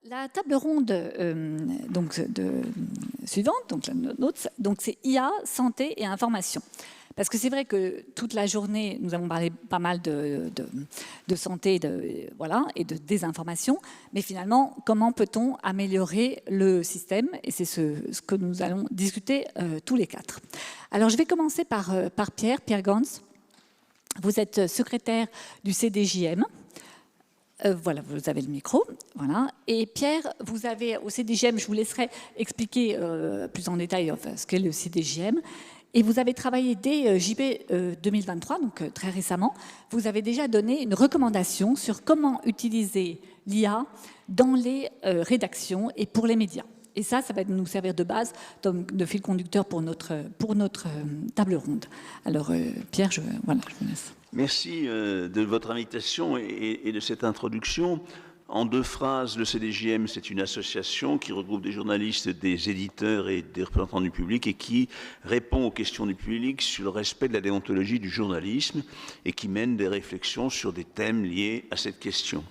La table ronde suivante, donc c'est IA, santé et information. Parce que c'est vrai que toute la journée, nous avons parlé pas mal de santé et de désinformation, mais finalement, comment peut-on améliorer le système? Et c'est ce que nous allons discuter tous les quatre. Alors, je vais commencer par Pierre Gans. Vous êtes secrétaire du CDJM. Voilà, vous avez le micro. Voilà. Et Pierre, vous avez au CDJM, je vous laisserai expliquer plus en détail ce qu'est le CDJM. Et vous avez travaillé dès JP 2023, donc très récemment. Vous avez déjà donné une recommandation sur comment utiliser l'IA dans les rédactions et pour les médias. Et ça va nous servir de base, de fil conducteur pour notre table ronde. Alors, Pierre, je vous laisse. Merci de votre invitation et de cette introduction. En deux phrases, le CDJM, c'est une association qui regroupe des journalistes, des éditeurs et des représentants du public et qui répond aux questions du public sur le respect de la déontologie du journalisme et qui mène des réflexions sur des thèmes liés à cette question.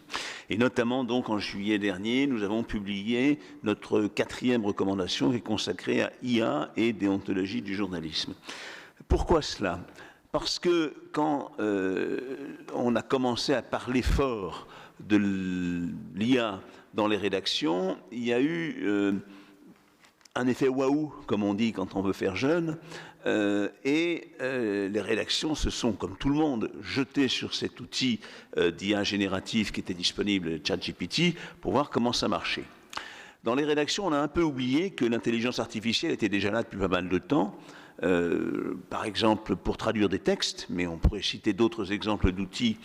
Et notamment, donc, en juillet dernier, nous avons publié notre 4e recommandation qui est consacrée à IA et déontologie du journalisme. Pourquoi cela ? Parce que quand on a commencé à parler fort de l'IA dans les rédactions, il y a eu un effet waouh, comme on dit quand on veut faire jeune, et les rédactions se sont, comme tout le monde, jetées sur cet outil d'IA génératif qui était disponible, ChatGPT, pour voir comment ça marchait. Dans les rédactions, on a un peu oublié que l'intelligence artificielle était déjà là depuis pas mal de temps. Par exemple pour traduire des textes, mais on pourrait citer d'autres exemples d'outils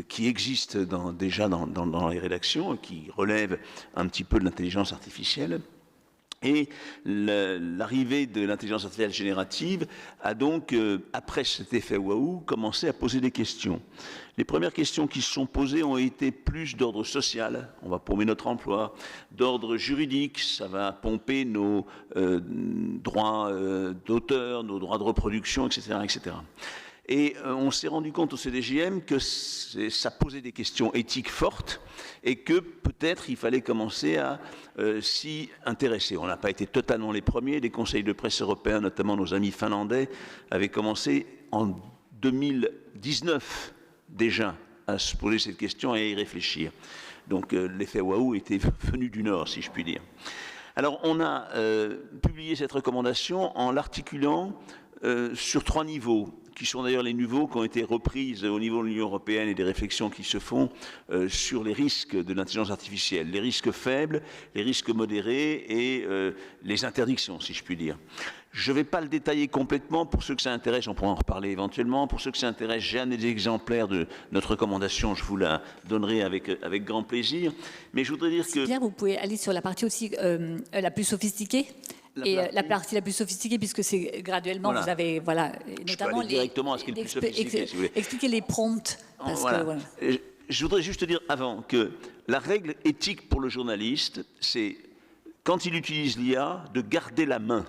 qui existent déjà dans les rédactions et qui relèvent un petit peu de l'intelligence artificielle. Et l'arrivée de l'intelligence artificielle générative a donc, après cet effet waouh, commencé à poser des questions. Les premières questions qui se sont posées ont été plus d'ordre social, on va paumer notre emploi, d'ordre juridique, ça va pomper nos droits d'auteur, nos droits de reproduction, etc. etc. Et on s'est rendu compte au CDJM que ça posait des questions éthiques fortes et que peut-être il fallait commencer à s'y intéresser. On n'a pas été totalement les premiers. Les conseils de presse européens, notamment nos amis finlandais, avaient commencé en 2019 déjà à se poser cette question et à y réfléchir. Donc l'effet waouh était venu du Nord, si je puis dire. Alors on a publié cette recommandation en l'articulant sur 3 niveaux, qui sont d'ailleurs les niveaux qui ont été reprises au niveau de l'Union européenne et des réflexions qui se font sur les risques de l'intelligence artificielle, les risques faibles, les risques modérés et les interdictions, si je puis dire. Je ne vais pas le détailler complètement. Pour ceux que ça intéresse, on pourra en reparler éventuellement. Pour ceux que ça intéresse, j'ai un des exemplaires de notre recommandation. Je vous la donnerai avec grand plaisir. Mais je voudrais dire que... Bien, vous pouvez aller sur la partie aussi la plus sophistiquée. La partie la plus sophistiquée, puisque c'est graduellement, voilà. Vous avez, voilà, notamment... Je peux aller directement à ce qui est le plus sophistiqué, si vous voulez. Expliquez les prompts. Parce voilà. Que, voilà. Je voudrais juste dire avant que la règle éthique pour le journaliste, c'est, quand il utilise l'IA, de garder la main.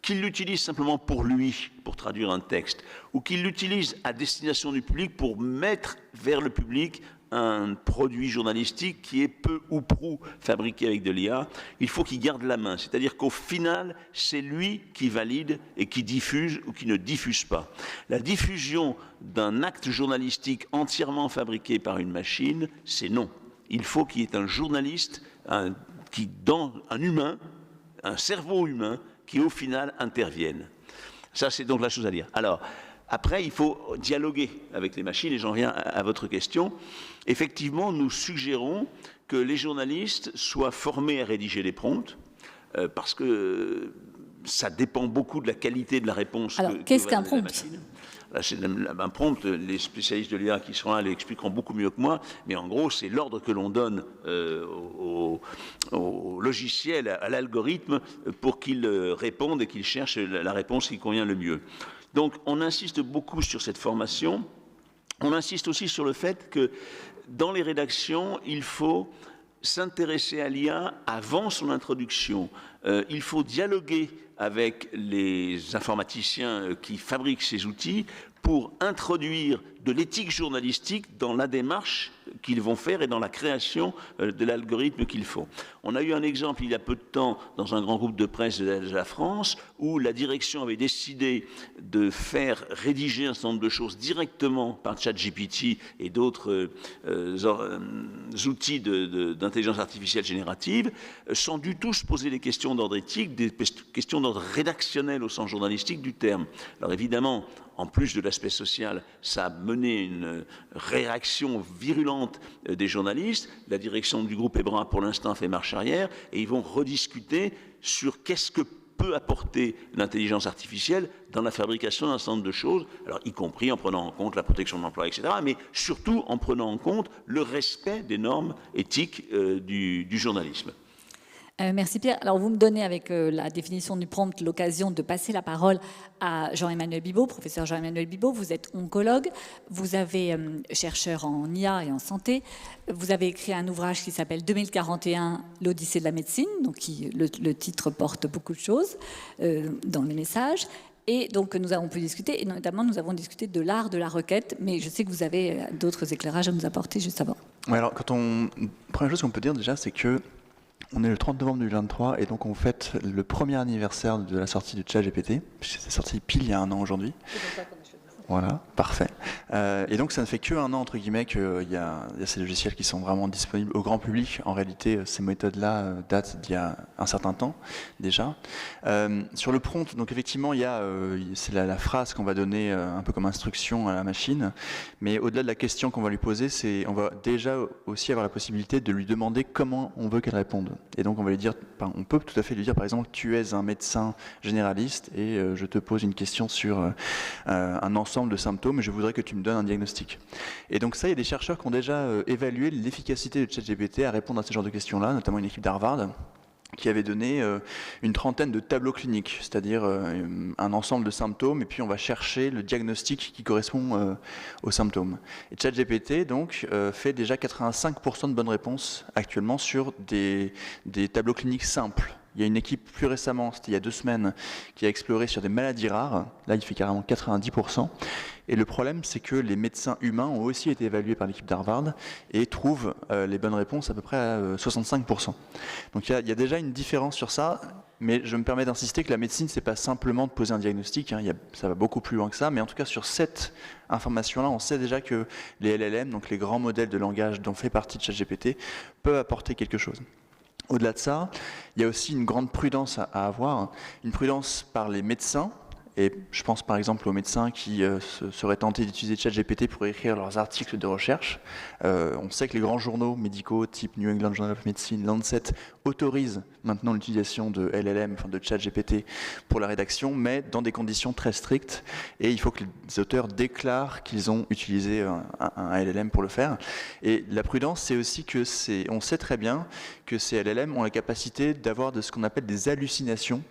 Qu'il l'utilise simplement pour lui, pour traduire un texte, ou qu'il l'utilise à destination du public pour mettre vers le public un produit journalistique qui est peu ou prou fabriqué avec de l'IA, il faut qu'il garde la main. C'est-à-dire qu'au final, c'est lui qui valide et qui diffuse ou qui ne diffuse pas. La diffusion d'un acte journalistique entièrement fabriqué par une machine, c'est non. Il faut qu'il y ait un journaliste, un humain, un cerveau humain, qui au final intervienne. Ça, c'est donc la chose à dire. Alors, après, il faut dialoguer avec les machines, et j'en viens à votre question. Effectivement, nous suggérons que les journalistes soient formés à rédiger les prompts, parce que ça dépend beaucoup de la qualité de la réponse. Alors, qu'est-ce qu'un prompt ? Un prompt, les spécialistes de l'IA qui sont là l'expliqueront beaucoup mieux que moi, mais en gros, c'est l'ordre que l'on donne au logiciel, à l'algorithme, pour qu'il réponde et qu'il cherche la réponse qui convient le mieux. Donc, on insiste beaucoup sur cette formation. On insiste aussi sur le fait que dans les rédactions, il faut s'intéresser à l'IA avant son introduction. Il faut dialoguer avec les informaticiens qui fabriquent ces outils pour introduire de l'éthique journalistique dans la démarche qu'ils vont faire et dans la création de l'algorithme qu'ils font. On a eu un exemple il y a peu de temps dans un grand groupe de presse de la France où la direction avait décidé de faire rédiger un certain nombre de choses directement par ChatGPT et d'autres outils d'intelligence artificielle générative, sans du tout se poser des questions d'ordre éthique, des questions d'ordre rédactionnel au sens journalistique du terme. Alors évidemment, en plus de l'aspect social, ça a mené une réaction virulente des journalistes. La direction du groupe EBRA, pour l'instant, fait marche arrière et ils vont rediscuter sur qu'est-ce que peut apporter l'intelligence artificielle dans la fabrication d'un certain nombre de choses, alors y compris en prenant en compte la protection de l'emploi, etc., mais surtout en prenant en compte le respect des normes éthiques du journalisme. Merci Pierre. Alors vous me donnez avec la définition du prompt l'occasion de passer la parole à Jean-Emmanuel Bibaud, professeur Jean-Emmanuel Bibaud. Vous êtes oncologue, vous avez chercheur en IA et en santé. Vous avez écrit un ouvrage qui s'appelle 2041, l'Odyssée de la médecine, donc le titre porte beaucoup de choses dans le message. Et donc nous avons pu discuter, et notamment nous avons discuté de l'art de la requête, mais je sais que vous avez d'autres éclairages à nous apporter juste avant. Ouais, alors première chose qu'on peut dire déjà, c'est que on est le 30 novembre 2023 et donc on fête le premier anniversaire de la sortie de ChatGPT, puisque c'est sorti pile il y a un an aujourd'hui. C'est pour ça qu'on a choisi ça. Voilà, parfait. Et donc ça ne fait qu'un an, entre guillemets, qu'il y a ces logiciels qui sont vraiment disponibles au grand public. En réalité, ces méthodes-là datent d'il y a un certain temps déjà. Sur le prompt, donc effectivement, c'est la phrase qu'on va donner un peu comme instruction à la machine, mais au-delà de la question qu'on va lui poser, on va déjà aussi avoir la possibilité de lui demander comment on veut qu'elle réponde. Et donc on va lui dire, on peut tout à fait lui dire, par exemple, tu es un médecin généraliste et je te pose une question sur un ensemble de symptômes et je voudrais que tu me donnes un diagnostic. Et donc ça, il y a des chercheurs qui ont déjà évalué l'efficacité de ChatGPT à répondre à ce genre de questions-là, notamment une équipe d'Harvard, qui avait donné une trentaine de tableaux cliniques, c'est-à-dire un ensemble de symptômes, et puis on va chercher le diagnostic qui correspond aux symptômes. Et ChatGPT, donc, fait déjà 85% de bonnes réponses actuellement sur des tableaux cliniques simples. Il y a une équipe plus récemment, c'était il y a 2 semaines, qui a exploré sur des maladies rares. Là, il fait carrément 90%. Et le problème, c'est que les médecins humains ont aussi été évalués par l'équipe d'Harvard et trouvent les bonnes réponses à peu près à 65%. Donc il y a déjà une différence sur ça, mais je me permets d'insister que la médecine, c'est pas simplement de poser un diagnostic, hein, ça va beaucoup plus loin que ça, mais en tout cas sur cette information-là, on sait déjà que les LLM, donc les grands modèles de langage dont fait partie de ChatGPT, peuvent apporter quelque chose. Au-delà de ça, il y a aussi une grande prudence à avoir, une prudence par les médecins, et je pense par exemple aux médecins qui seraient tentés d'utiliser ChatGPT pour écrire leurs articles de recherche. On sait que les grands journaux médicaux type New England Journal of Medicine, Lancet, autorisent maintenant l'utilisation de LLM, enfin de ChatGPT pour la rédaction, mais dans des conditions très strictes. Et il faut que les auteurs déclarent qu'ils ont utilisé un LLM pour le faire. Et la prudence, c'est aussi que on sait très bien que ces LLM ont la capacité d'avoir de ce qu'on appelle des hallucinations,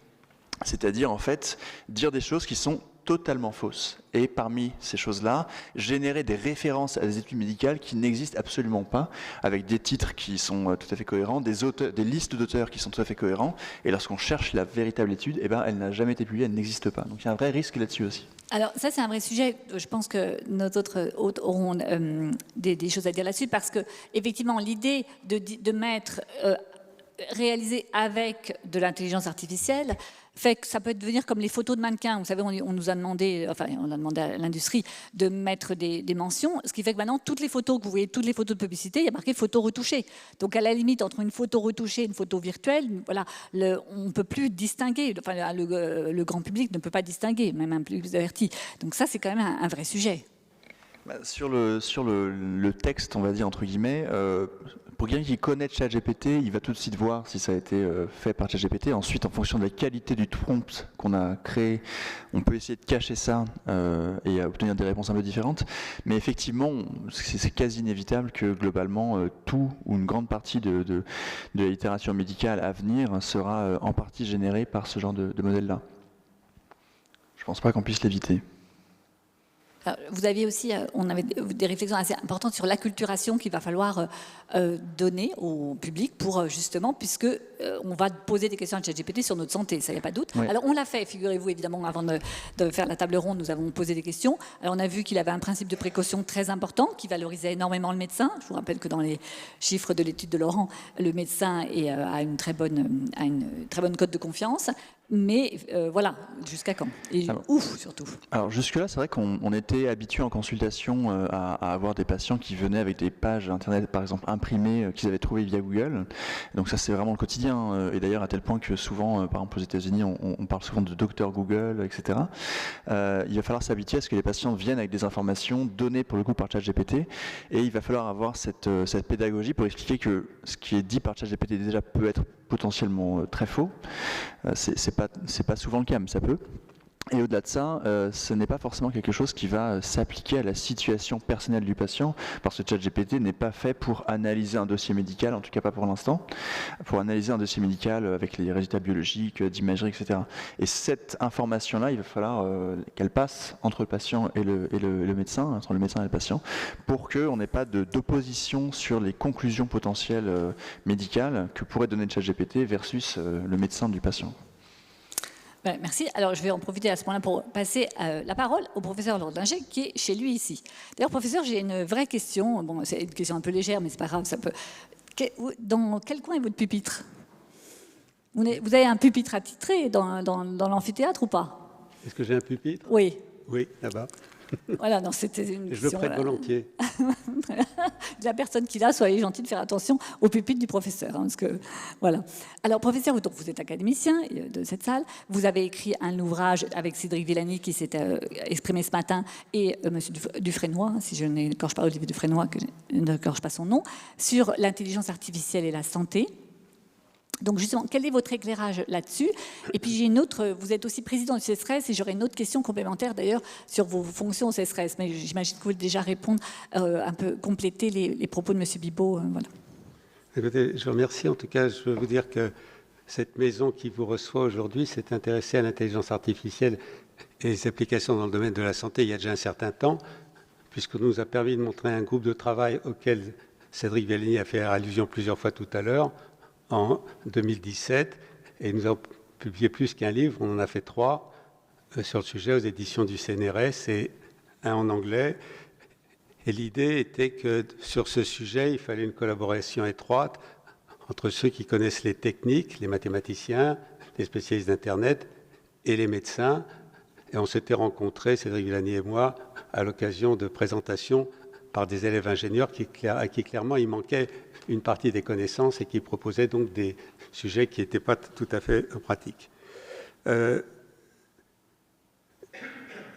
c'est-à-dire en fait dire des choses qui sont totalement fausses. Et parmi ces choses-là, générer des références à des études médicales qui n'existent absolument pas, avec des titres qui sont tout à fait cohérents, des listes d'auteurs qui sont tout à fait cohérents, et lorsqu'on cherche la véritable étude, eh ben, elle n'a jamais été publiée, elle n'existe pas. Donc il y a un vrai risque là-dessus aussi. Alors ça, c'est un vrai sujet. Je pense que nos autres hôtes auront des choses à dire là-dessus, parce que effectivement, l'idée de mettre réalisé avec de l'intelligence artificielle fait que ça peut devenir comme les photos de mannequins. Vous savez, on nous a demandé, on a demandé à l'industrie de mettre des mentions, ce qui fait que maintenant, toutes les photos que vous voyez, toutes les photos de publicité, il y a marqué photo retouchée. Donc à la limite, entre une photo retouchée et une photo virtuelle, voilà, on ne peut plus distinguer, enfin, le grand public ne peut pas distinguer, même un plus averti. Donc ça, c'est quand même un vrai sujet. Sur le texte, on va dire, entre guillemets, pour quelqu'un qui connaît ChatGPT, il va tout de suite voir si ça a été fait par ChatGPT. Ensuite, en fonction de la qualité du prompt qu'on a créé, on peut essayer de cacher ça et obtenir des réponses un peu différentes. Mais effectivement, c'est quasi inévitable que globalement, tout ou une grande partie de la littérature médicale à venir sera en partie générée par ce genre de modèle-là. Je ne pense pas qu'on puisse l'éviter. Alors, vous aviez aussi, on avait des réflexions assez importantes sur l'acculturation qu'il va falloir donner au public pour justement, puisque on va poser des questions à ChatGPT sur notre santé, ça, il n'y a pas de doute. Oui. Alors on l'a fait, figurez-vous, évidemment, avant de faire la table ronde, nous avons posé des questions. Alors on a vu qu'il avait un principe de précaution très important, qui valorisait énormément le médecin. Je vous rappelle que dans les chiffres de l'étude de Laurent, le médecin a une très bonne cote de confiance. Mais voilà, jusqu'à quand? Et où surtout? Alors jusque-là, c'est vrai qu'on était habitué en consultation à avoir des patients qui venaient avec des pages internet, par exemple imprimées, qu'ils avaient trouvées via Google. Donc ça, c'est vraiment le quotidien. Et d'ailleurs, à tel point que souvent, par exemple aux États-Unis, on parle souvent de docteur Google, etc. Il va falloir s'habituer à ce que les patients viennent avec des informations données pour le coup par ChatGPT. Et il va falloir avoir cette pédagogie pour expliquer que ce qui est dit par ChatGPT déjà peut être potentiellement très faux. C'est pas souvent le cas, mais ça peut. Et au-delà de ça, ce n'est pas forcément quelque chose qui va s'appliquer à la situation personnelle du patient, parce que ChatGPT n'est pas fait pour analyser un dossier médical, en tout cas pas pour l'instant, pour analyser un dossier médical avec les résultats biologiques, d'imagerie, etc. Et cette information-là, il va falloir qu'elle passe entre le patient et le médecin, entre le médecin et le patient, pour qu'on n'ait pas d'opposition sur les conclusions potentielles médicales que pourrait donner ChatGPT versus le médecin du patient. Merci. Alors, je vais en profiter à ce moment-là pour passer la parole au professeur Lordinger, qui est chez lui ici. D'ailleurs, professeur, j'ai une vraie question. Bon, c'est une question un peu légère, mais c'est pas grave. Ça peut. Dans quel coin est votre pupitre? Vous avez un pupitre attitré dans l'amphithéâtre ou pas? Est-ce que j'ai un pupitre? Oui. Oui, là-bas. Voilà, non, c'était une Je le prête volontiers. La personne qui l'a, soyez gentil de faire attention au pupitre du professeur. Parce que, voilà. Alors, professeur, donc, vous êtes académicien de cette salle. Vous avez écrit un ouvrage avec Cédric Villani qui s'est exprimé ce matin et M. Dufresnoy, si je n'écorche pas Olivier Dufresnoy, que je n'écorche pas son nom, sur l'intelligence artificielle et la santé. Donc justement, quel est votre éclairage là-dessus? Et puis j'ai une autre, vous êtes aussi président du CESRES et j'aurais une autre question complémentaire d'ailleurs sur vos fonctions au CESRES, mais j'imagine que vous voulez déjà répondre, un peu compléter les propos de M. Bibot. Voilà. Écoutez, je vous remercie. En tout cas, je veux vous dire que cette maison qui vous reçoit aujourd'hui s'est intéressée à l'intelligence artificielle et les applications dans le domaine de la santé il y a déjà un certain temps, puisqu'on nous a permis de montrer un groupe de travail auquel Cédric Villani a fait allusion plusieurs fois tout à l'heure, en 2017, et nous avons publié plus qu'un livre, on en a fait 3 sur le sujet aux éditions du CNRS et un en anglais. Et l'idée était que sur ce sujet, il fallait une collaboration étroite entre ceux qui connaissent les techniques, les mathématiciens, les spécialistes d'Internet et les médecins. Et on s'était rencontrés, Cédric Villani et moi, à l'occasion de présentations par des élèves ingénieurs à qui clairement il manquait une partie des connaissances et qui proposaient donc des sujets qui n'étaient pas tout à fait pratiques.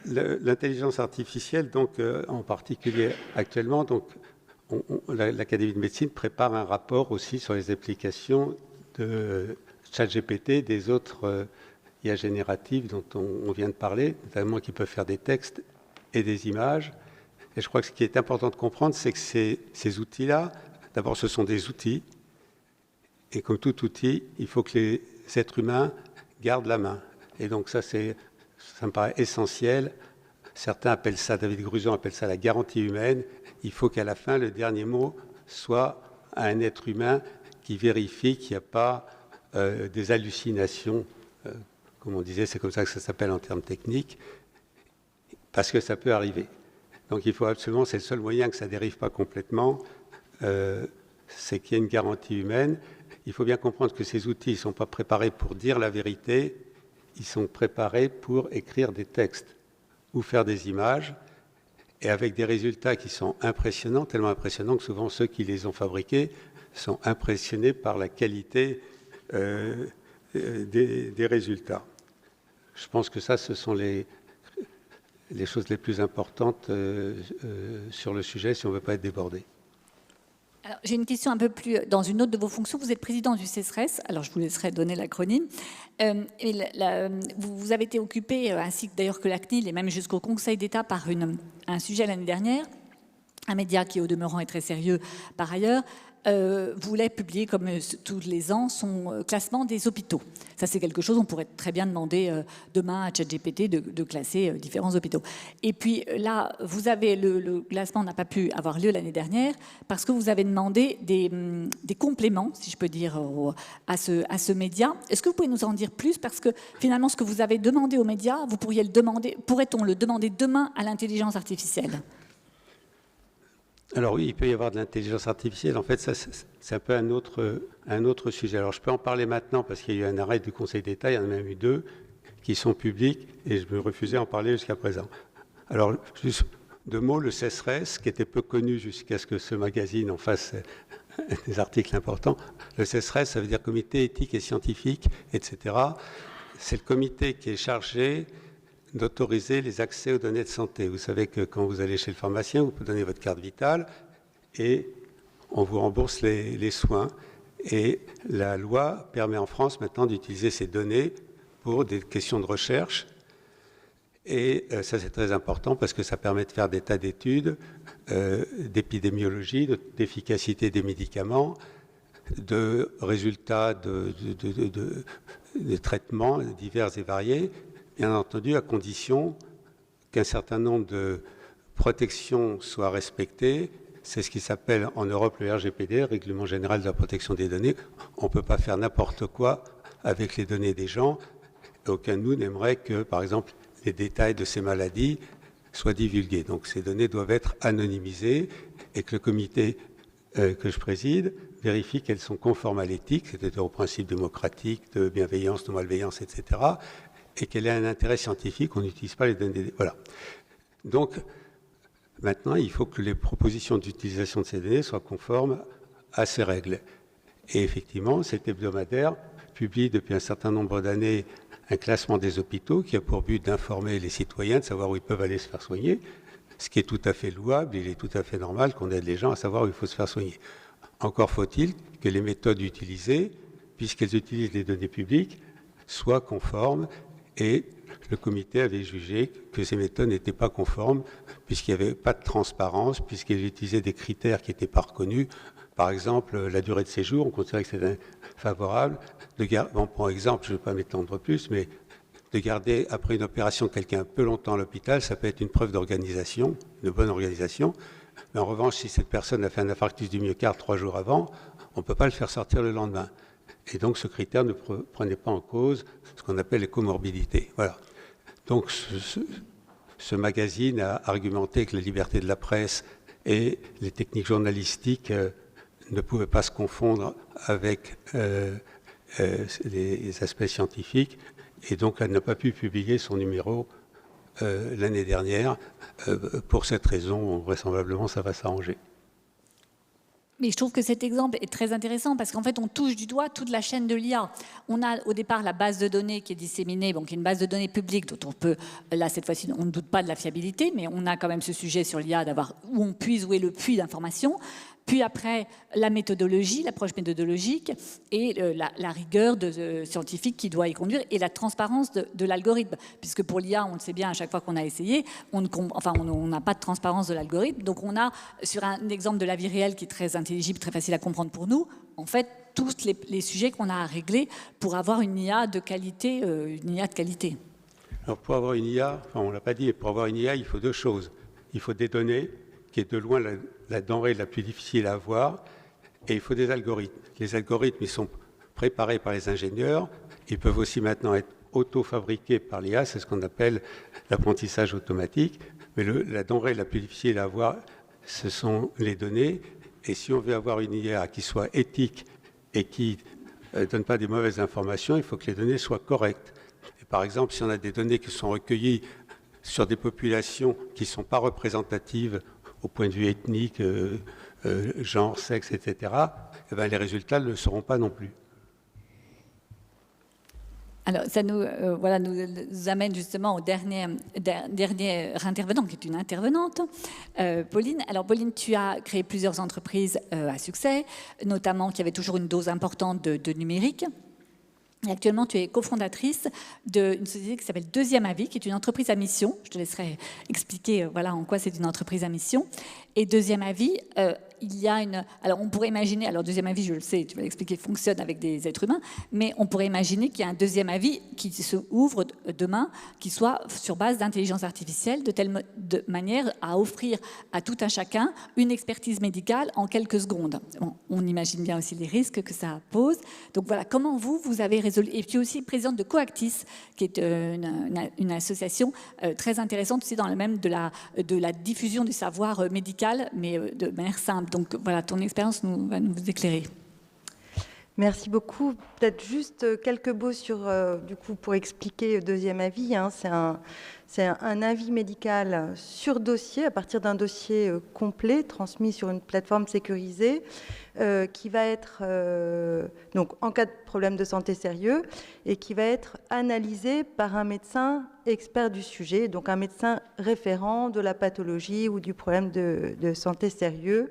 L'intelligence artificielle, donc, en particulier actuellement, donc, l'Académie de médecine prépare un rapport aussi sur les applications de ChatGPT, des autres IA génératives dont on vient de parler, notamment qui peuvent faire des textes et des images. Et je crois que ce qui est important de comprendre, c'est que ces outils-là, d'abord, ce sont des outils. Et comme tout outil, il faut que les êtres humains gardent la main. Et donc ça me paraît essentiel. Certains appellent ça, David Gruson appelle ça la garantie humaine. Il faut qu'à la fin, le dernier mot soit à un être humain qui vérifie qu'il n'y a pas des hallucinations. Comme on disait, c'est comme ça que ça s'appelle en termes techniques. Parce que ça peut arriver. Donc il faut absolument, c'est le seul moyen que ça ne dérive pas complètement, c'est qu'il y ait une garantie humaine. Il faut bien comprendre que ces outils ne sont pas préparés pour dire la vérité, ils sont préparés pour écrire des textes ou faire des images, et avec des résultats qui sont impressionnants, tellement impressionnants que souvent ceux qui les ont fabriqués sont impressionnés par la qualité des résultats. Je pense que ça, ce sont les choses les plus importantes sur le sujet si on ne veut pas être débordé. Alors, j'ai une question un peu plus dans une autre de vos fonctions. Vous êtes président du CESRES, alors je vous laisserai donner l'acronyme. Vous avez été occupé, ainsi d'ailleurs que la CNIL et même jusqu'au Conseil d'État, par un sujet l'année dernière, un média qui au demeurant est très sérieux par ailleurs, voulait publier comme tous les ans son classement des hôpitaux. Ça c'est quelque chose, on pourrait très bien demander demain à ChatGPT de classer différents hôpitaux. Et puis là, vous avez le classement n'a pas pu avoir lieu l'année dernière parce que vous avez demandé des compléments, si je peux dire, à ce média. Est-ce que vous pouvez nous en dire plus? Parce que finalement, ce que vous avez demandé aux médias, pourrait-on le demander demain à l'intelligence artificielle? Alors oui, il peut y avoir de l'intelligence artificielle. En fait, ça, c'est un peu un autre sujet. Alors je peux en parler maintenant parce qu'il y a eu un arrêt du Conseil d'État, il y en a même eu 2 qui sont publics et je me refusais à en parler jusqu'à présent. Alors, juste 2 mots, le CESRES, qui était peu connu jusqu'à ce que ce magazine en fasse des articles importants. Le CESRES, ça veut dire Comité éthique et scientifique, etc. C'est le comité qui est chargé d'autoriser les accès aux données de santé. Vous savez que quand vous allez chez le pharmacien, vous pouvez donner votre carte vitale et on vous rembourse les soins. Et la loi permet en France maintenant d'utiliser ces données pour des questions de recherche. Et ça, c'est très important parce que ça permet de faire des tas d'études d'épidémiologie, d'efficacité des médicaments, de résultats de traitements divers et variés, bien entendu à condition qu'un certain nombre de protections soient respectées. C'est ce qui s'appelle en Europe le RGPD, Règlement général de la protection des données. On ne peut pas faire n'importe quoi avec les données des gens. Aucun de nous n'aimerait que, par exemple, les détails de ces maladies soient divulgués. Donc ces données doivent être anonymisées et que le comité que je préside vérifie qu'elles sont conformes à l'éthique, c'est-à-dire aux principes démocratiques de bienveillance, de malveillance, etc., et qu'elle ait un intérêt scientifique, on n'utilise pas les données. Voilà. Donc, maintenant, il faut que les propositions d'utilisation de ces données soient conformes à ces règles. Et effectivement, cet hebdomadaire publie depuis un certain nombre d'années un classement des hôpitaux qui a pour but d'informer les citoyens, de savoir où ils peuvent aller se faire soigner, ce qui est tout à fait louable, il est tout à fait normal qu'on aide les gens à savoir où il faut se faire soigner. Encore faut-il que les méthodes utilisées, puisqu'elles utilisent les données publiques, soient conformes. Et le comité avait jugé que ces méthodes n'étaient pas conformes, puisqu'il n'y avait pas de transparence, puisqu'elles utilisaient des critères qui n'étaient pas reconnus. Par exemple, la durée de séjour, on considérait que c'était favorable. Bon, pour exemple, je ne vais pas m'étendre plus, mais de garder après une opération quelqu'un un peu longtemps à l'hôpital, ça peut être une preuve d'organisation, de bonne organisation. Mais en revanche, si cette personne a fait un infarctus du myocarde 3 jours avant, on ne peut pas le faire sortir le lendemain. Et donc ce critère ne prenait pas en cause ce qu'on appelle les comorbidités. Voilà. Donc ce magazine a argumenté que la liberté de la presse et les techniques journalistiques ne pouvaient pas se confondre avec les aspects scientifiques. Et donc elle n'a pas pu publier son numéro l'année dernière. Pour cette raison, vraisemblablement, ça va s'arranger. Mais je trouve que cet exemple est très intéressant parce qu'en fait, on touche du doigt toute la chaîne de l'IA. On a au départ la base de données qui est disséminée, qui est une base de données publique dont on peut, là cette fois-ci, on ne doute pas de la fiabilité, mais on a quand même ce sujet sur l'IA d'avoir où on puise, où est le puits d'information. Puis après, la méthodologie, l'approche méthodologique et la rigueur scientifique qui doit y conduire et la transparence de l'algorithme. Puisque pour l'IA, on le sait bien, à chaque fois qu'on a essayé, on n'a pas de transparence de l'algorithme. Donc on a, sur un exemple de la vie réelle qui est très intelligible, très facile à comprendre pour nous, en fait, tous les sujets qu'on a à régler pour avoir une IA de qualité. Alors pour avoir une IA, on ne l'a pas dit, mais pour avoir une IA, il faut 2 choses. Il faut des données, qui est de loin la denrée la plus difficile à avoir, et il faut des algorithmes. Les algorithmes, ils sont préparés par les ingénieurs, ils peuvent aussi maintenant être auto-fabriqués par l'IA, c'est ce qu'on appelle l'apprentissage automatique, mais la denrée la plus difficile à avoir, ce sont les données, et si on veut avoir une IA qui soit éthique et qui ne donne pas des mauvaises informations, il faut que les données soient correctes. Et par exemple, si on a des données qui sont recueillies sur des populations qui ne sont pas représentatives au point de vue ethnique, genre, sexe, etc., eh bien, les résultats ne le seront pas non plus. Alors, ça nous amène justement au dernier intervenant, qui est une intervenante, Pauline. Alors, Pauline, tu as créé plusieurs entreprises à succès, notamment qui avaient toujours une dose importante de numérique. Et actuellement, tu es cofondatrice d'une société qui s'appelle Deuxième Avis, qui est une entreprise à mission. Je te laisserai expliquer voilà, en quoi c'est une entreprise à mission. Et Deuxième Avis, il y a une... Alors, on pourrait imaginer... Alors, Deuxième Avis, je le sais, tu vas l'expliquer, fonctionne avec des êtres humains, mais on pourrait imaginer qu'il y a un deuxième avis qui se ouvre demain, qui soit sur base d'intelligence artificielle, de telle manière à offrir à tout un chacun une expertise médicale en quelques secondes. Bon, on imagine bien aussi les risques que ça pose. Donc, voilà, comment vous avez résolu... Et puis aussi présidente de Coactis, qui est une association très intéressante aussi dans le même de la diffusion du savoir médical, mais de manière simple. Donc voilà, ton expérience va nous éclairer. Merci beaucoup. Peut-être juste quelques mots sur, du coup, pour expliquer Deuxième Avis. Hein, c'est un avis médical sur dossier, à partir d'un dossier complet, transmis sur une plateforme sécurisée, qui va être, donc en cas de problème de santé sérieux, et qui va être analysé par un médecin expert du sujet, donc un médecin référent de la pathologie ou du problème de santé sérieux.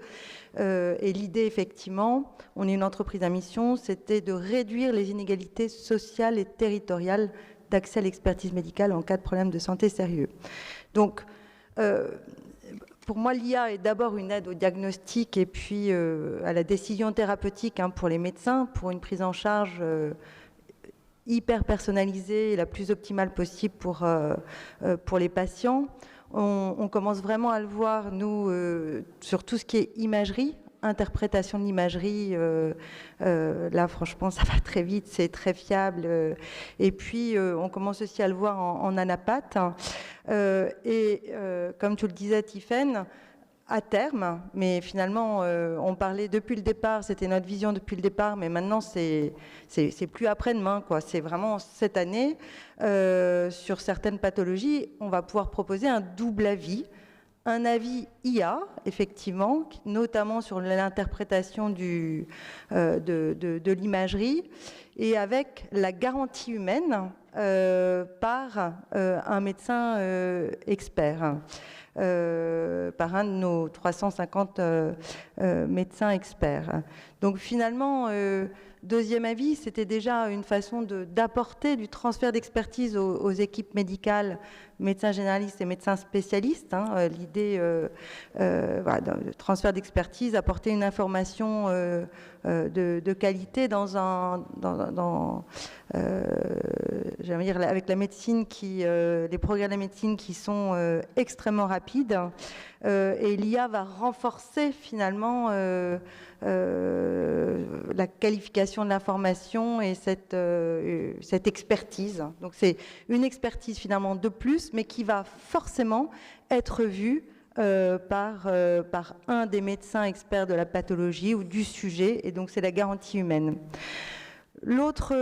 Et l'idée, effectivement, on est une entreprise à mission, c'était de réduire les inégalités sociales et territoriales d'accès à l'expertise médicale en cas de problème de santé sérieux. Donc, pour moi, l'IA est d'abord une aide au diagnostic et puis à la décision thérapeutique pour les médecins, pour une prise en charge hyper personnalisée et la plus optimale possible pour les patients. On commence vraiment à le voir, nous, sur tout ce qui est imagerie, interprétation de l'imagerie. Là, franchement, ça va très vite, c'est très fiable. Et puis, on commence aussi à le voir en anapath. Comme tu le disais, Tiffaine, à terme, mais finalement, on parlait depuis le départ, c'était notre vision depuis le départ, mais maintenant, c'est plus après-demain, quoi. C'est vraiment cette année, sur certaines pathologies, on va pouvoir proposer un double avis. Un avis IA, effectivement, notamment sur l'interprétation de l'imagerie, et avec la garantie humaine par un médecin expert. Par un de nos 350 médecins experts. Donc finalement, Deuxième Avis, c'était déjà une façon d'apporter du transfert d'expertise aux équipes médicales, médecins généralistes et médecins spécialistes. L'idée voilà, de transfert d'expertise, apporter une information de qualité j'allais dire, avec la médecine les progrès de la médecine qui sont extrêmement rapides. Et l'IA va renforcer finalement la qualification de l'information et cette expertise. Donc c'est une expertise finalement de plus, mais qui va forcément être vue par un des médecins experts de la pathologie ou du sujet, et donc c'est la garantie humaine. L'autre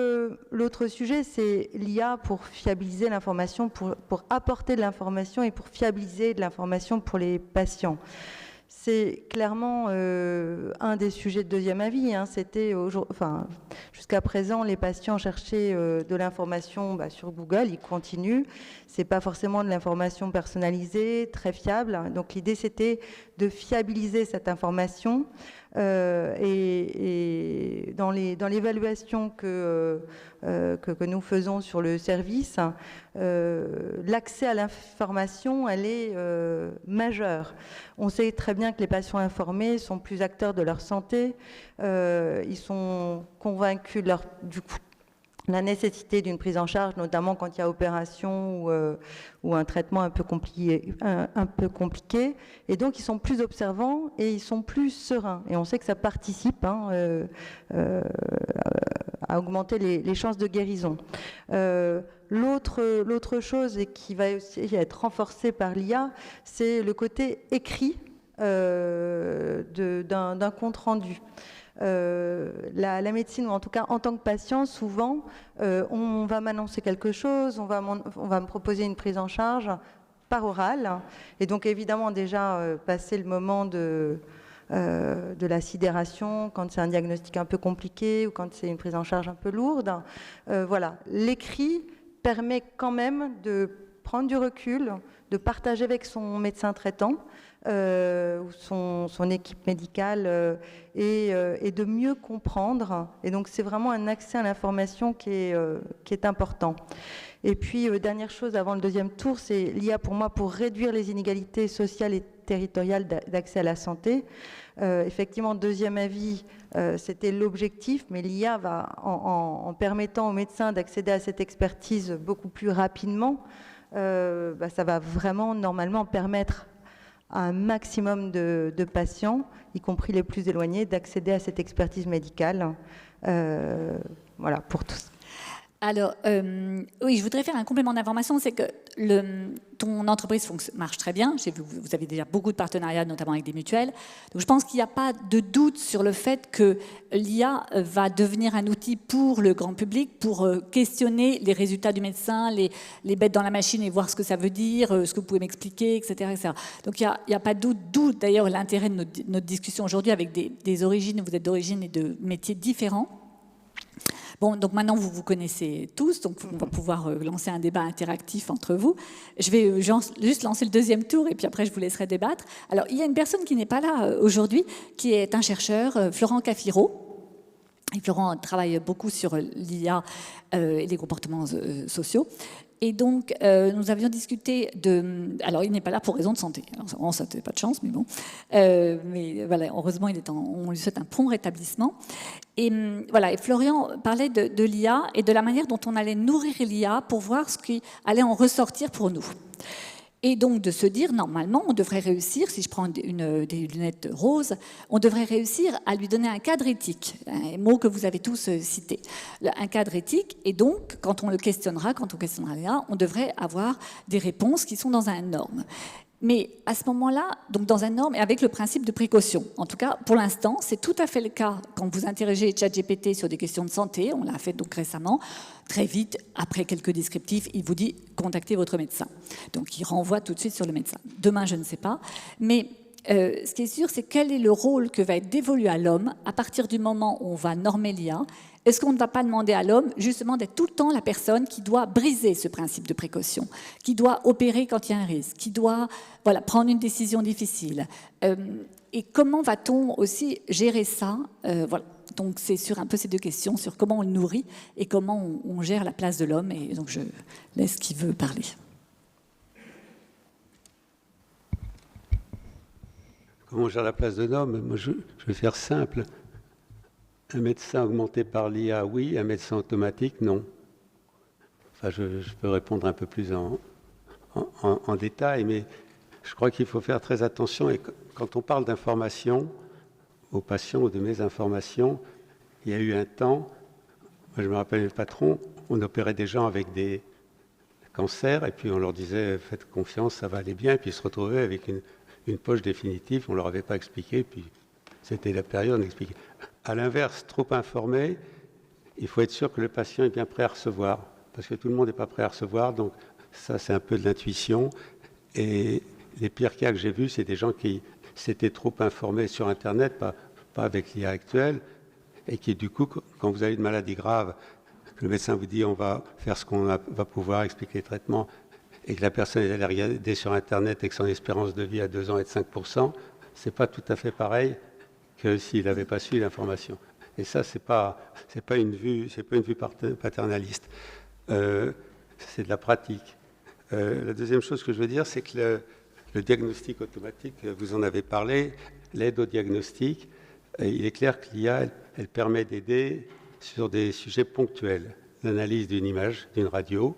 sujet, c'est l'IA pour fiabiliser l'information, pour apporter de l'information et pour fiabiliser de l'information pour les patients. C'est clairement un des sujets de Deuxième Avis. C'était jusqu'à présent, les patients cherchaient de l'information sur Google, ils continuent. C'est pas forcément de l'information personnalisée, très fiable. Donc l'idée, c'était de fiabiliser cette information. Et dans l'évaluation que nous faisons sur le service, l'accès à l'information, elle est majeure. On sait très bien que les patients informés sont plus acteurs de leur santé, ils sont convaincus de la nécessité d'une prise en charge, notamment quand il y a opération ou un traitement un peu compliqué. Et donc, ils sont plus observants et ils sont plus sereins. Et on sait que ça participe à augmenter les chances de guérison. L'autre chose, et qui va aussi être renforcée par l'IA, c'est le côté écrit d'un compte rendu. La médecine, ou en tout cas en tant que patient, souvent, on va m'annoncer quelque chose, on va me proposer une prise en charge par oral. Et donc, évidemment, déjà, passer le moment de la sidération, quand c'est un diagnostic un peu compliqué ou quand c'est une prise en charge un peu lourde. Voilà, l'écrit permet quand même de prendre du recul, de partager avec son médecin traitant ou son équipe médicale et de mieux comprendre. Et donc c'est vraiment un accès à l'information qui est important. Et puis dernière chose avant le deuxième tour, c'est l'IA pour moi pour réduire les inégalités sociales et territoriales d'accès à la santé. Effectivement, deuxième avis, c'était l'objectif, mais l'IA va, en permettant aux médecins d'accéder à cette expertise beaucoup plus rapidement, ça va vraiment normalement permettre à un maximum de patients, y compris les plus éloignés, d'accéder à cette expertise médicale. Voilà, pour tous. Alors, oui, je voudrais faire un complément d'information, c'est que ton entreprise marche très bien. J'ai vu que vous avez déjà beaucoup de partenariats, notamment avec des mutuelles. Donc, je pense qu'il n'y a pas de doute sur le fait que l'IA va devenir un outil pour le grand public, pour questionner les résultats du médecin, les mettre dans la machine et voir ce que ça veut dire, ce que vous pouvez m'expliquer, etc., etc. Donc, il n'y a pas de doute, d'où d'ailleurs l'intérêt de notre discussion aujourd'hui avec des origines, vous êtes d'origine et de métiers différents. Bon, donc maintenant vous vous connaissez tous, donc on va pouvoir lancer un débat interactif entre vous. Je vais juste lancer le deuxième tour et puis après je vous laisserai débattre. Alors il y a une personne qui n'est pas là aujourd'hui, qui est un chercheur, Florent Cafiro. Et Florent travaille beaucoup sur l'IA et les comportements sociaux. Et donc, nous avions discuté de... Alors, il n'est pas là pour raison de santé. Alors, ça n'a pas de chance, mais bon. Mais voilà, heureusement, on lui souhaite un prompt rétablissement. Et voilà, et Florian parlait de l'IA et de la manière dont on allait nourrir l'IA pour voir ce qui allait en ressortir pour nous. Et donc de se dire, normalement, on devrait réussir, si je prends des lunettes roses, on devrait réussir à lui donner un cadre éthique, un mot que vous avez tous cité, un cadre éthique, et donc, quand on questionnera l'IA, on devrait avoir des réponses qui sont dans un norme. Mais à ce moment-là, donc dans un norme et avec le principe de précaution. En tout cas, pour l'instant, c'est tout à fait le cas quand vous interrogez ChatGPT sur des questions de santé. On l'a fait donc récemment. Très vite, après quelques descriptifs, il vous dit « contactez votre médecin ». Donc, il renvoie tout de suite sur le médecin. Demain, je ne sais pas. Mais ce qui est sûr, c'est quel est le rôle que va être dévolu à l'homme à partir du moment où on va normer l'IA. Est-ce qu'on ne va pas demander à l'homme justement d'être tout le temps la personne qui doit briser ce principe de précaution, qui doit opérer quand il y a un risque, qui doit prendre une décision difficile et comment va-t-on aussi gérer ça voilà. Donc c'est sur un peu ces deux questions, sur comment on le nourrit et comment on gère la place de l'homme. Et donc je laisse qui veut parler. Comment on gère la place de l'homme? Moi, je vais faire simple. Un médecin augmenté par l'IA, oui. Un médecin automatique, non. Enfin, je peux répondre un peu plus en détail, mais je crois qu'il faut faire très attention. Et quand on parle d'information aux patients ou de mésinformation, il y a eu un temps, moi je me rappelle le patron, on opérait des gens avec des cancers et puis on leur disait faites confiance, ça va aller bien, et puis ils se retrouvaient avec une poche définitive, on ne leur avait pas expliqué, puis c'était la période, on expliquait. À l'inverse, trop informé, il faut être sûr que le patient est bien prêt à recevoir, parce que tout le monde n'est pas prêt à recevoir, donc ça c'est un peu de l'intuition. Et les pires cas que j'ai vus, c'est des gens qui s'étaient trop informés sur Internet, pas avec l'IA actuelle, et qui du coup, quand vous avez une maladie grave, que le médecin vous dit on va faire ce qu'on va pouvoir, expliquer le traitement, et que la personne est allée regarder sur Internet et que son espérance de vie à 2 ans est de 5%, c'est pas tout à fait pareil que s'il n'avait pas su l'information. Et ça, c'est pas une vue paternaliste. C'est de la pratique. La deuxième chose que je veux dire, c'est que le diagnostic automatique, vous en avez parlé, l'aide au diagnostic, il est clair que l'IA, elle permet d'aider sur des sujets ponctuels. L'analyse d'une image, d'une radio,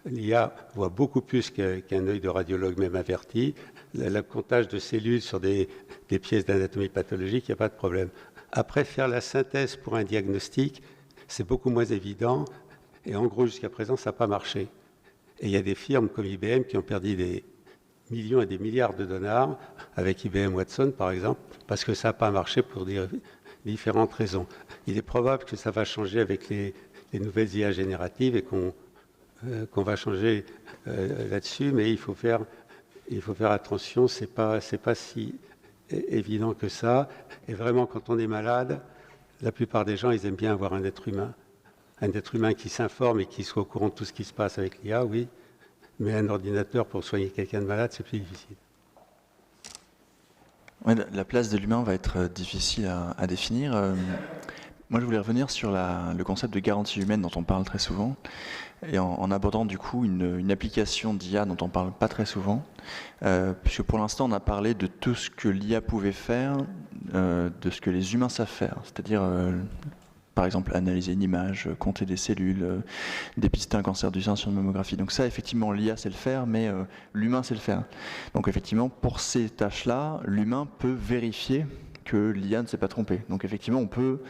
l'IA voit beaucoup plus qu'un œil de radiologue même averti. Le comptage de cellules sur des pièces d'anatomie pathologique, il n'y a pas de problème. Après, faire la synthèse pour un diagnostic, c'est beaucoup moins évident. Et en gros, jusqu'à présent, ça n'a pas marché. Et il y a des firmes comme IBM qui ont perdu des millions et des milliards de dollars avec IBM Watson, par exemple, parce que ça n'a pas marché pour différentes raisons. Il est probable que ça va changer avec les nouvelles IA génératives et qu'on va changer là-dessus, mais il faut faire attention, c'est pas si évident que ça. Et vraiment, quand on est malade, la plupart des gens, ils aiment bien avoir un être humain qui s'informe et qui soit au courant de tout ce qui se passe avec l'IA, oui, mais un ordinateur pour soigner quelqu'un de malade, c'est plus difficile. Ouais, la place de l'humain va être difficile à définir. Moi, je voulais revenir sur le concept de garantie humaine dont on parle très souvent, et en abordant du coup une application d'IA dont on parle pas très souvent, puisque pour l'instant, on a parlé de tout ce que l'IA pouvait faire, de ce que les humains savent faire, c'est-à-dire par exemple analyser une image, compter des cellules, dépister un cancer du sein sur une mammographie. Donc ça, effectivement, l'IA sait le faire, mais l'humain sait le faire. Donc effectivement, pour ces tâches-là, l'humain peut vérifier que l'IA ne s'est pas trompée. Donc effectivement, on peut,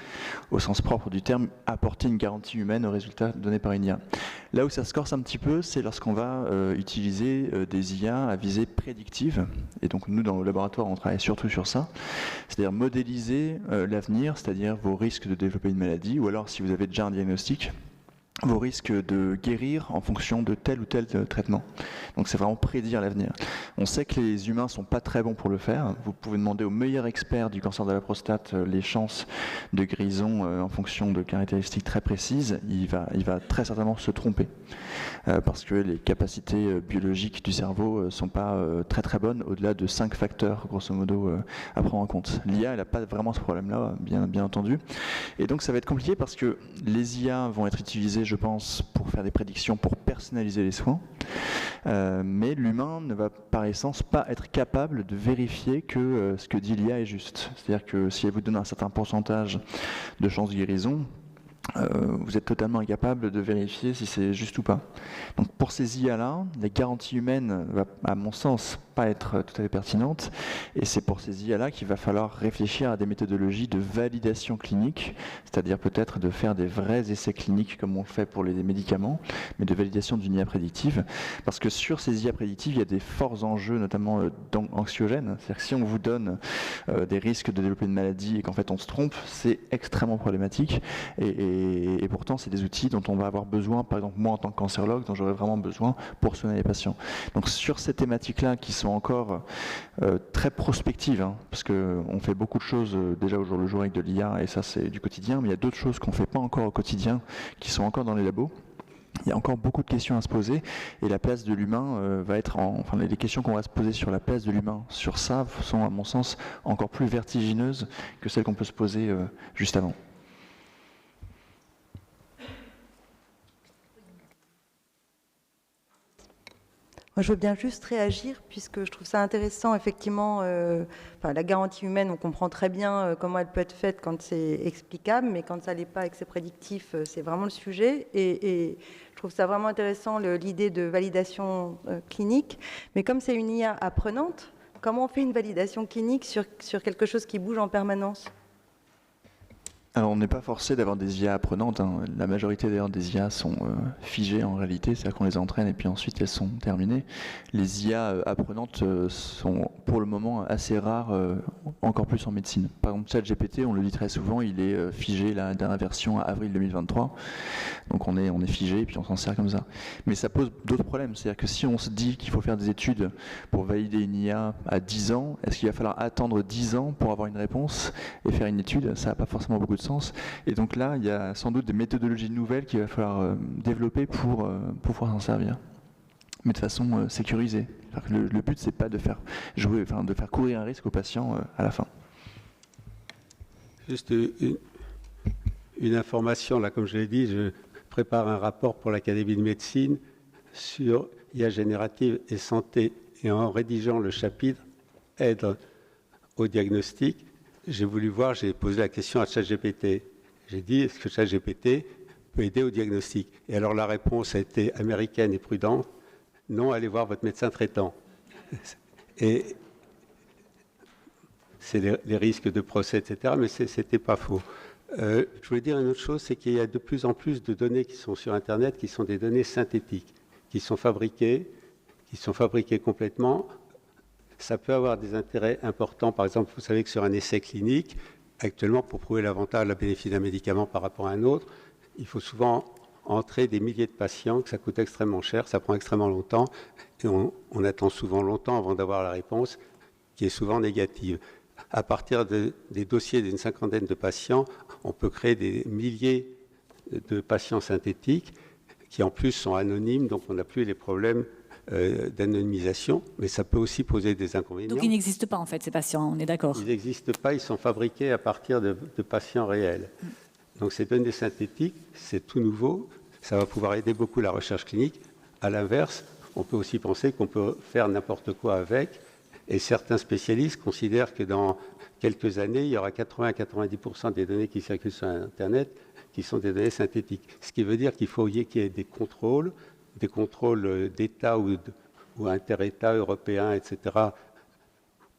au sens propre du terme, apporter une garantie humaine aux résultats donnés par une IA. Là où ça se corse un petit peu, c'est lorsqu'on va utiliser des IA à visée prédictive. Et donc nous, dans le laboratoire, on travaille surtout sur ça. C'est-à-dire modéliser l'avenir, c'est-à-dire vos risques de développer une maladie, ou alors si vous avez déjà un diagnostic, vos risques de guérir en fonction de tel ou tel traitement. Donc c'est vraiment prédire l'avenir. On sait que les humains sont pas très bons pour le faire. Vous pouvez demander au meilleur expert du cancer de la prostate les chances de guérison en fonction de caractéristiques très précises. Il va très certainement se tromper parce que les capacités biologiques du cerveau sont pas très très bonnes au-delà de 5 facteurs grosso modo à prendre en compte. L'IA, elle n'a pas vraiment ce problème-là, bien entendu. Et donc ça va être compliqué parce que les IA vont être utilisées, je pense, pour faire des prédictions, pour personnaliser les soins, mais l'humain ne va par essence pas être capable de vérifier que ce que dit l'IA est juste. C'est-à-dire que si elle vous donne un certain pourcentage de chances de guérison, vous êtes totalement incapable de vérifier si c'est juste ou pas. Donc pour ces IA-là, la garantie humaine va, à mon sens, pas être tout à fait pertinente, et c'est pour ces IA-là qu'il va falloir réfléchir à des méthodologies de validation clinique, c'est-à-dire peut-être de faire des vrais essais cliniques comme on le fait pour les médicaments, mais de validation d'une IA prédictive, parce que sur ces IA prédictives, il y a des forts enjeux, notamment anxiogènes. C'est-à-dire que si on vous donne des risques de développer une maladie et qu'en fait on se trompe, c'est extrêmement problématique, et pourtant c'est des outils dont on va avoir besoin, par exemple moi en tant que cancérologue, dont j'aurais vraiment besoin pour soigner les patients. Donc sur ces thématiques-là qui sont encore très prospectives, hein, parce qu'on fait beaucoup de choses déjà au jour le jour avec de l'IA, et ça c'est du quotidien, mais il y a d'autres choses qu'on ne fait pas encore au quotidien, qui sont encore dans les labos. Il y a encore beaucoup de questions à se poser, et la place de l'humain va être enfin les questions qu'on va se poser sur la place de l'humain sur ça sont à mon sens encore plus vertigineuses que celles qu'on peut se poser juste avant. Moi, je veux bien juste réagir, puisque je trouve ça intéressant, effectivement, la garantie humaine, on comprend très bien comment elle peut être faite quand c'est explicable, mais quand ça ne l'est pas et que c'est prédictif, c'est vraiment le sujet. Et je trouve ça vraiment intéressant, l'idée de validation clinique. Mais comme c'est une IA apprenante, comment on fait une validation clinique sur quelque chose qui bouge en permanence ? Alors on n'est pas forcé d'avoir des IA apprenantes, hein. La majorité d'ailleurs des IA sont figées en réalité, c'est-à-dire qu'on les entraîne et puis ensuite elles sont terminées. Les IA apprenantes sont pour le moment assez rares, encore plus en médecine. Par exemple ChatGPT, on le dit très souvent, il est figé, la dernière version à avril 2023, donc on est figé et puis on s'en sert comme ça. Mais ça pose d'autres problèmes, c'est-à-dire que si on se dit qu'il faut faire des études pour valider une IA à 10 ans, est-ce qu'il va falloir attendre 10 ans pour avoir une réponse et faire une étude ? Ça n'a pas forcément beaucoup de sens. Et donc là, il y a sans doute des méthodologies nouvelles qu'il va falloir développer pour pouvoir s'en servir, mais de façon sécurisée. Le but, c'est pas de faire de faire courir un risque aux patients à la fin. Juste une information, là, comme je l'ai dit, je prépare un rapport pour l'Académie de médecine sur IA générative et santé, et en rédigeant le chapitre aide au diagnostic, j'ai posé la question à ChatGPT. J'ai dit, est-ce que ChatGPT peut aider au diagnostic ? Et alors la réponse a été américaine et prudente, non, allez voir votre médecin traitant. Et c'est les risques de procès, etc., mais ce n'était pas faux. Je voulais dire une autre chose, c'est qu'il y a de plus en plus de données qui sont sur Internet, qui sont des données synthétiques, qui sont fabriquées complètement. Ça peut avoir des intérêts importants. Par exemple, vous savez que sur un essai clinique, actuellement, pour prouver l'avantage, la bénéfice d'un médicament par rapport à un autre, il faut souvent entrer des milliers de patients, que ça coûte extrêmement cher, ça prend extrêmement longtemps, et on attend souvent longtemps avant d'avoir la réponse, qui est souvent négative. À partir des dossiers d'une cinquantaine de patients, on peut créer des milliers de patients synthétiques, qui en plus sont anonymes, donc on n'a plus les problèmes d'anonymisation, mais ça peut aussi poser des inconvénients. Donc ils n'existent pas en fait, ces patients, on est d'accord. Ils n'existent pas, ils sont fabriqués à partir de patients réels. Donc ces données synthétiques, c'est tout nouveau, ça va pouvoir aider beaucoup la recherche clinique. À l'inverse, on peut aussi penser qu'on peut faire n'importe quoi avec, et certains spécialistes considèrent que dans quelques années, il y aura 80 à 90% des données qui circulent sur Internet qui sont des données synthétiques. Ce qui veut dire qu'il faut qu'il y ait des contrôles d'État ou inter-État européens, etc.,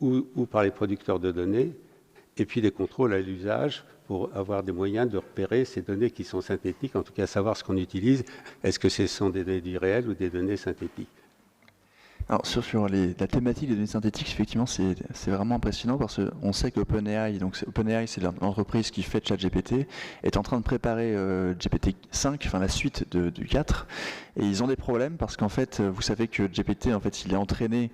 ou par les producteurs de données, et puis des contrôles à l'usage pour avoir des moyens de repérer ces données qui sont synthétiques, en tout cas savoir ce qu'on utilise. Est-ce que ce sont des données du réel ou des données synthétiques? Alors sur la thématique des données synthétiques, effectivement, c'est vraiment impressionnant parce qu'on sait qu'OpenAI, donc OpenAI, c'est l'entreprise qui fait ChatGPT, est en train de préparer GPT-5, enfin la suite du 4, et ils ont des problèmes parce qu'en fait, vous savez que GPT, en fait, il est entraîné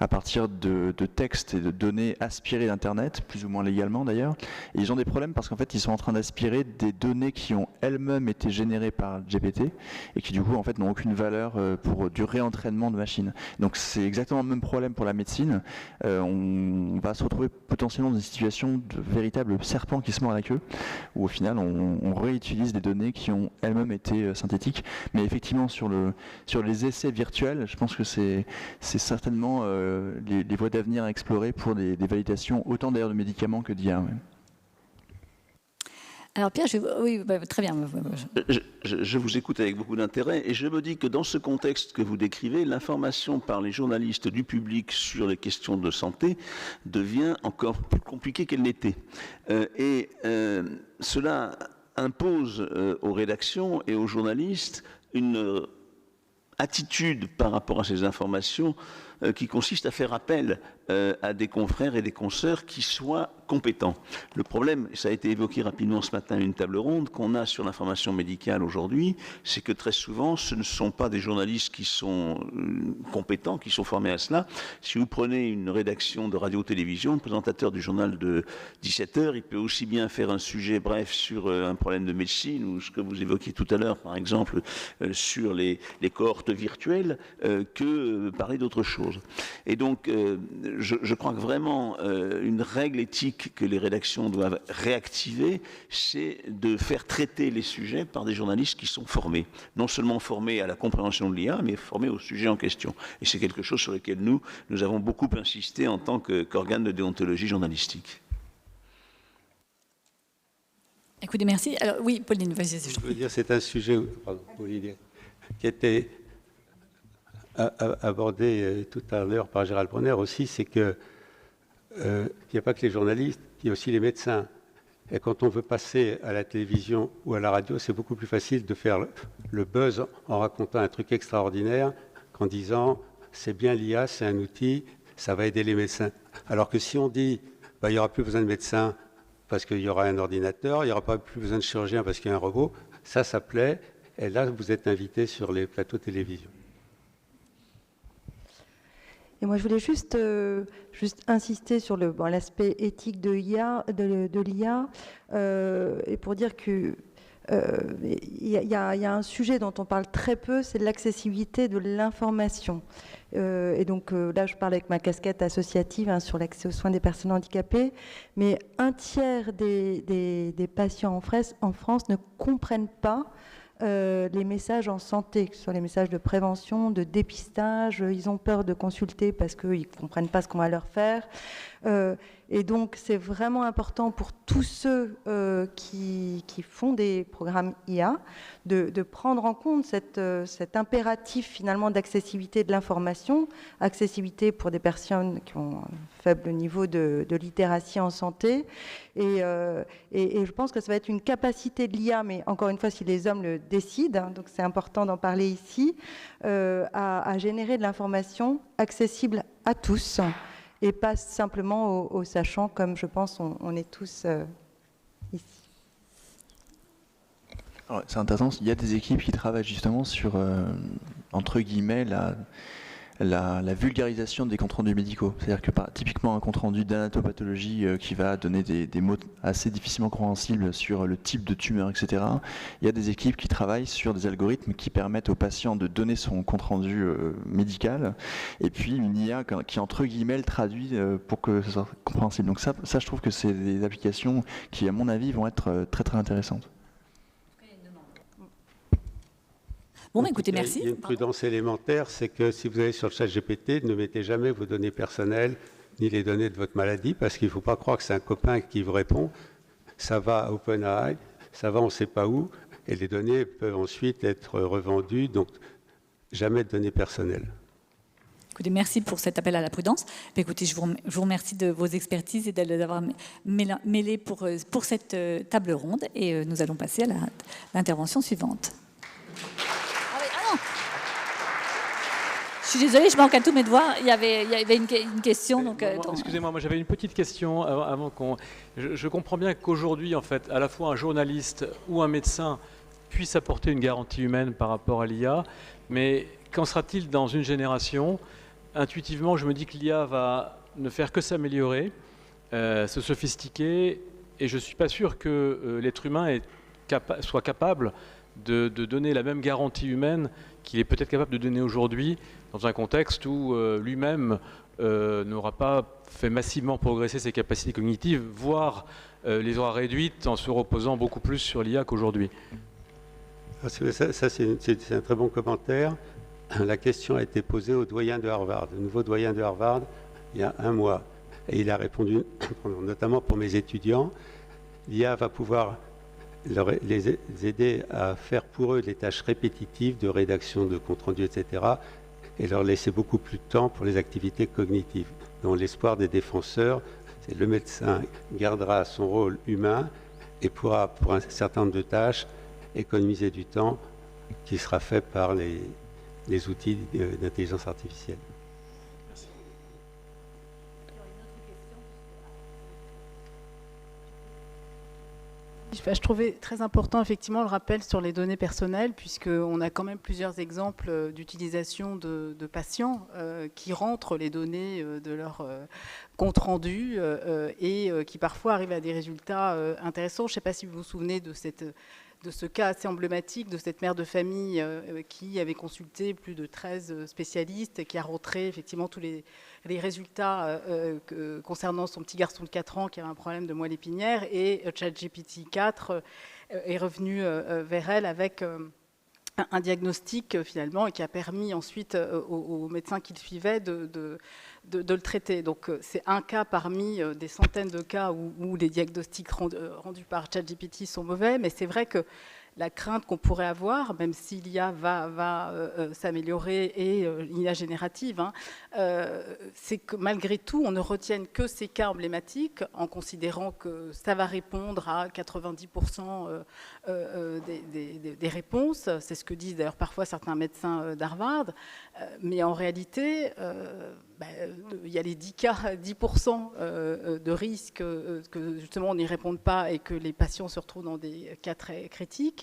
à partir de textes et de données aspirées d'Internet, plus ou moins légalement d'ailleurs. Et ils ont des problèmes parce qu'en fait, ils sont en train d'aspirer des données qui ont elles-mêmes été générées par GPT et qui du coup, en fait, n'ont aucune valeur pour du réentraînement de machines. Donc c'est exactement le même problème pour la médecine. On va se retrouver potentiellement dans une situation de véritable serpent qui se mord la queue, où au final, on réutilise des données qui ont elles-mêmes été synthétiques. Mais effectivement, sur les essais virtuels, je pense que c'est certainement les voies d'avenir à explorer pour des validations autant d'ailleurs de médicaments que d'IA. Ouais. Alors Pierre, oui, très bien. Je vous écoute avec beaucoup d'intérêt et je me dis que dans ce contexte que vous décrivez, l'information par les journalistes du public sur les questions de santé devient encore plus compliquée qu'elle n'était. Cela impose aux rédactions et aux journalistes une attitude par rapport à ces informations qui consiste à faire appel à des confrères et des consoeurs qui soient compétents. Le problème, et ça a été évoqué rapidement ce matin à une table ronde, qu'on a sur l'information médicale aujourd'hui, c'est que très souvent, ce ne sont pas des journalistes qui sont compétents, qui sont formés à cela. Si vous prenez une rédaction de radio-télévision, le présentateur du journal de 17h, il peut aussi bien faire un sujet bref sur un problème de médecine ou ce que vous évoquiez tout à l'heure, par exemple, sur les cohortes virtuelles, que parler d'autre chose. Et donc, je crois que vraiment, une règle éthique que les rédactions doivent réactiver, c'est de faire traiter les sujets par des journalistes qui sont formés. Non seulement formés à la compréhension de l'IA, mais formés au sujet en question. Et c'est quelque chose sur lequel nous avons beaucoup insisté en tant qu'organe de déontologie journalistique. Écoutez, merci. Alors oui, Pauline, vas-y. Je veux dire, c'est un sujet qui était abordé tout à l'heure par Gérald Bronner aussi, c'est que il n'y a pas que les journalistes, il y a aussi les médecins. Et quand on veut passer à la télévision ou à la radio, c'est beaucoup plus facile de faire le buzz en racontant un truc extraordinaire qu'en disant c'est bien l'IA, c'est un outil, ça va aider les médecins. Alors que si on dit il n'y aura plus besoin de médecins parce qu'il y aura un ordinateur, il n'y aura pas plus besoin de chirurgiens parce qu'il y a un robot, ça plaît. Et là, vous êtes invité sur les plateaux de télévision. Et moi, je voulais juste insister sur l'aspect éthique de l'IA, et pour dire que il y a un sujet dont on parle très peu, c'est l'accessibilité de l'information. Et donc là, je parle avec ma casquette associative sur l'accès aux soins des personnes handicapées, mais un tiers des patients en France ne comprennent pas les messages en santé, que ce soit les messages de prévention, de dépistage. Ils ont peur de consulter parce qu'ils ne comprennent pas ce qu'on va leur faire. Et donc, c'est vraiment important pour tous ceux qui font des programmes IA de prendre en compte cet impératif finalement d'accessibilité de l'information, accessibilité pour des personnes qui ont un faible niveau de littératie en santé. Et je pense que ça va être une capacité de l'IA, mais encore une fois, si les hommes le décident, donc c'est important d'en parler ici, à générer de l'information accessible à tous. Et pas simplement aux sachants, comme je pense on est tous ici. C'est intéressant, il y a des équipes qui travaillent justement sur, entre guillemets, la vulgarisation des comptes rendus médicaux. C'est-à-dire que typiquement un compte rendu d'anatopathologie qui va donner des mots assez difficilement compréhensibles sur le type de tumeur, etc. Il y a des équipes qui travaillent sur des algorithmes qui permettent au patient de donner son compte rendu médical, et puis une IA qui entre guillemets le traduit pour que ce soit compréhensible. Donc ça je trouve que c'est des applications qui, à mon avis, vont être très très intéressantes. Bon, bah, écoutez, merci. Il y a une prudence élémentaire, c'est que si vous allez sur le ChatGPT, ne mettez jamais vos données personnelles ni les données de votre maladie, parce qu'il ne faut pas croire que c'est un copain qui vous répond. Ça va à OpenAI, ça va on ne sait pas où, et les données peuvent ensuite être revendues, donc jamais de données personnelles. Écoutez, merci pour cet appel à la prudence. Écoutez, je vous remercie de vos expertises et de les avoir mêlées pour cette table ronde, et nous allons passer à l'intervention suivante. Je suis désolée, je manque à tous mes devoirs. Il y avait une question. Donc, excusez-moi, moi j'avais une petite question avant qu'on. Je comprends bien qu'aujourd'hui, en fait, à la fois un journaliste ou un médecin puisse apporter une garantie humaine par rapport à l'IA, mais qu'en sera-t-il dans une génération? Intuitivement, je me dis que l'IA va ne faire que s'améliorer, se sophistiquer, et je ne suis pas sûr que l'être humain soit capable de donner la même garantie humaine qu'il est peut-être capable de donner aujourd'hui, dans un contexte où lui-même n'aura pas fait massivement progresser ses capacités cognitives, voire les aura réduites en se reposant beaucoup plus sur l'IA qu'aujourd'hui. Ça c'est un très bon commentaire. La question a été posée au doyen de Harvard, le nouveau doyen de Harvard, il y a un mois. Et il a répondu, notamment pour mes étudiants, l'IA va pouvoir les aider à faire pour eux les tâches répétitives de rédaction de compte rendu, etc., et leur laisser beaucoup plus de temps pour les activités cognitives. Donc l'espoir des défenseurs, c'est que le médecin gardera son rôle humain et pourra, pour un certain nombre de tâches, économiser du temps qui sera fait par les outils d'intelligence artificielle. Je trouvais très important effectivement le rappel sur les données personnelles, puisqu'on a quand même plusieurs exemples d'utilisation de patients qui rentrent les données de leur compte rendu et qui parfois arrivent à des résultats intéressants. Je ne sais pas si vous vous souvenez de ce cas assez emblématique de cette mère de famille qui avait consulté plus de 13 spécialistes et qui a rentré effectivement tous les résultats concernant son petit garçon de 4 ans qui avait un problème de moelle épinière, et ChatGPT 4 est revenu vers elle avec un diagnostic finalement, et qui a permis ensuite aux médecins qui le suivaient de le traiter. Donc c'est un cas parmi des centaines de cas où les diagnostics rendus par ChatGPT sont mauvais, mais c'est vrai que la crainte qu'on pourrait avoir, même si l'IA va s'améliorer, et l'IA générative, c'est que malgré tout, on ne retienne que ces cas emblématiques en considérant que ça va répondre à 90% des réponses. C'est ce que disent d'ailleurs parfois certains médecins d'Harvard. Mais en réalité, il y a les 10% de risque que justement on n'y réponde pas et que les patients se retrouvent dans des cas très critiques.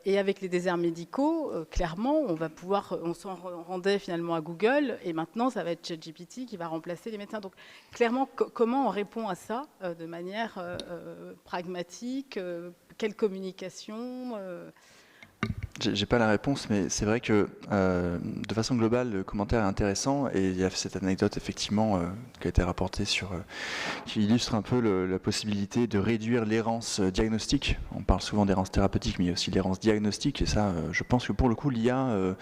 Et avec les déserts médicaux, clairement, on s'en rendait finalement à Google, et maintenant ça va être ChatGPT qui va remplacer les médecins. Donc clairement, comment on répond à ça de manière pragmatique? Quelle communication? J'ai pas la réponse, mais c'est vrai que de façon globale, le commentaire est intéressant, et il y a cette anecdote effectivement qui a été rapportée qui illustre un peu la possibilité de réduire l'errance diagnostique. On parle souvent d'errance thérapeutique, mais il y a aussi l'errance diagnostique, et ça, je pense que pour le coup, l'IA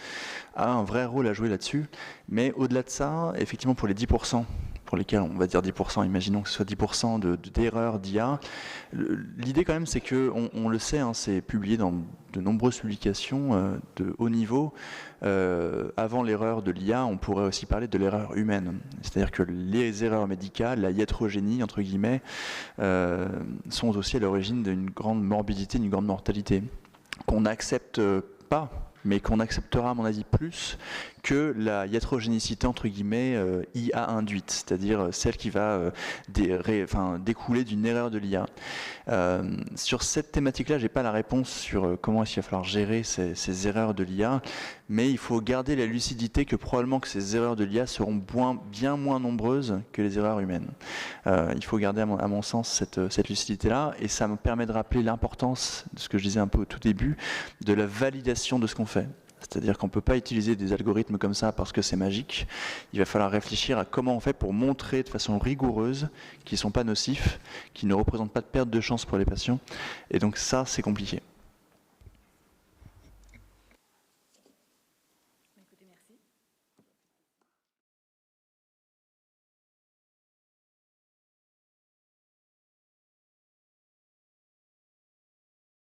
a un vrai rôle à jouer là-dessus. Mais au-delà de ça, effectivement, pour les 10%, pour lesquels on va dire 10%, imaginons que ce soit 10% d'erreurs d'IA. L'idée quand même, c'est qu'on le sait, c'est publié dans de nombreuses publications de haut niveau. Avant l'erreur de l'IA, on pourrait aussi parler de l'erreur humaine. C'est-à-dire que les erreurs médicales, la iatrogénie, entre guillemets, sont aussi à l'origine d'une grande morbidité, d'une grande mortalité, qu'on n'accepte pas mais qu'on acceptera à mon avis plus que la iatrogénicité entre guillemets IA induite, c'est-à-dire celle qui va découler d'une erreur de l'IA. Sur cette thématique-là, j'ai pas la réponse sur comment est-ce qu'il va falloir gérer ces erreurs de l'IA, mais il faut garder la lucidité que probablement que ces erreurs de l'IA seront bien moins nombreuses que les erreurs humaines. Il faut garder à mon sens cette lucidité-là, et ça me permet de rappeler l'importance de ce que je disais un peu au tout début, de la validation de ce qu'on fait. C'est-à-dire qu'on ne peut pas utiliser des algorithmes comme ça parce que c'est magique. Il va falloir réfléchir à comment on fait pour montrer de façon rigoureuse qu'ils ne sont pas nocifs, qu'ils ne représentent pas de perte de chance pour les patients. Et donc ça, c'est compliqué.